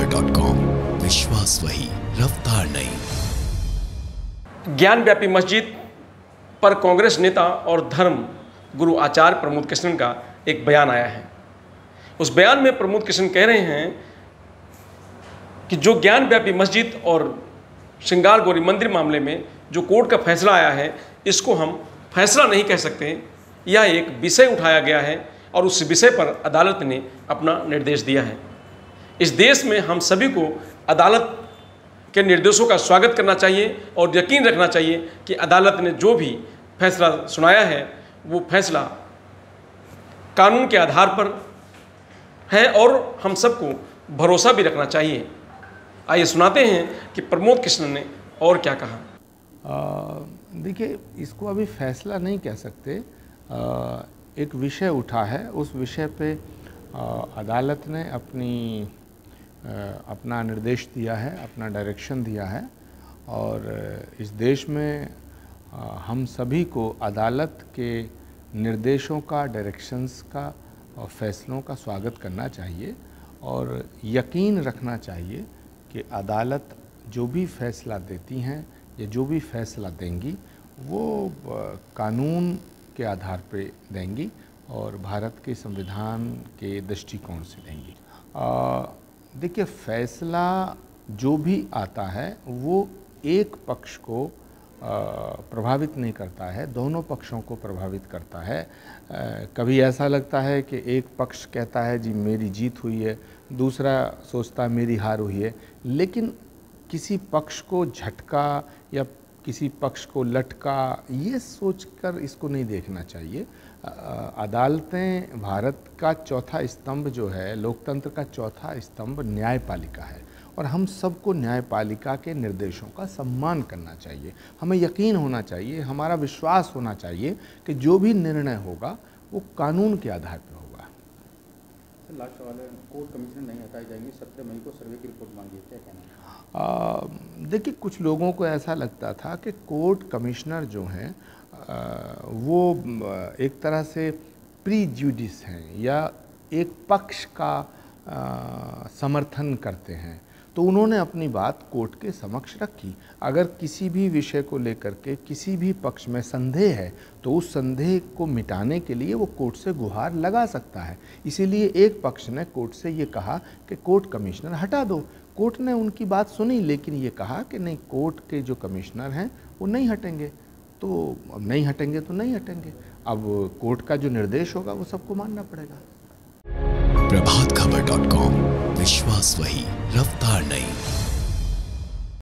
खबर.com, विश्वास वही, रफ्तार नहीं। ज्ञानव्यापी मस्जिद पर कांग्रेस नेता और धर्म गुरु आचार्य प्रमोद कृष्णन का एक बयान आया है। उस बयान में प्रमोद कृष्णन कह रहे हैं कि जो ज्ञानव्यापी मस्जिद और श्रृंगार गौरी मंदिर मामले में जो कोर्ट का फैसला आया है, इसको हम फैसला नहीं कह सकते। यह एक विषय उठाया गया है और उस विषय पर अदालत ने अपना निर्देश दिया है। इस देश में हम सभी को अदालत के निर्देशों का स्वागत करना चाहिए और यकीन रखना चाहिए कि अदालत ने जो भी फैसला सुनाया है वो फैसला कानून के आधार पर है और हम सबको भरोसा भी रखना चाहिए। आइए सुनाते हैं कि प्रमोद कृष्णन ने और क्या कहा। देखिए, इसको अभी फैसला नहीं कह सकते। एक विषय उठा है, उस विषय पे अदालत ने अपना निर्देश दिया है, अपना डायरेक्शन दिया है और इस देश में हम सभी को अदालत के निर्देशों का, डायरेक्शंस का और फैसलों का स्वागत करना चाहिए और यकीन रखना चाहिए कि अदालत जो भी फैसला देती हैं या जो भी फैसला देंगी वो कानून के आधार पे देंगी और भारत के संविधान के दृष्टिकोण से देंगी। देखिए, फैसला जो भी आता है वो एक पक्ष को प्रभावित नहीं करता है, दोनों पक्षों को प्रभावित करता है। कभी ऐसा लगता है कि एक पक्ष कहता है जी मेरी जीत हुई है, दूसरा सोचता है मेरी हार हुई है, लेकिन किसी पक्ष को झटका या किसी पक्ष को लटका ये सोचकर इसको नहीं देखना चाहिए। अदालतें भारत का चौथा स्तंभ जो है, लोकतंत्र का चौथा स्तंभ न्यायपालिका है और हम सबको न्यायपालिका के निर्देशों का सम्मान करना चाहिए। हमें यकीन होना चाहिए, हमारा विश्वास होना चाहिए कि जो भी निर्णय होगा वो कानून के आधार पर होगा। लास्ट सवाल है, कोर्ट कमिश्नर नहीं हटाई जाएंगी, 17 मई को सर्वे की रिपोर्ट मांगी है, क्या कहना है? देखिए, कुछ लोगों को ऐसा लगता था कि कोर्ट कमिश्नर जो हैं वो एक तरह से प्रीजुडिस हैं या एक पक्ष का समर्थन करते हैं, तो उन्होंने अपनी बात कोर्ट के समक्ष रखी। अगर किसी भी विषय को लेकर के किसी भी पक्ष में संदेह है तो उस संदेह को मिटाने के लिए वो कोर्ट से गुहार लगा सकता है। इसीलिए एक पक्ष ने कोर्ट से ये कहा कि कोर्ट कमिश्नर हटा दो। कोर्ट ने उनकी बात सुनी, लेकिन ये कहा कि नहीं, कोर्ट के जो कमिश्नर हैं वो नहीं हटेंगे। तो अब नहीं हटेंगे तो नहीं हटेंगे, अब कोर्ट का जो निर्देश होगा वो सबको मानना पड़ेगा। प्रभात खबर.com, विश्वास वही, रफ्तार नहीं।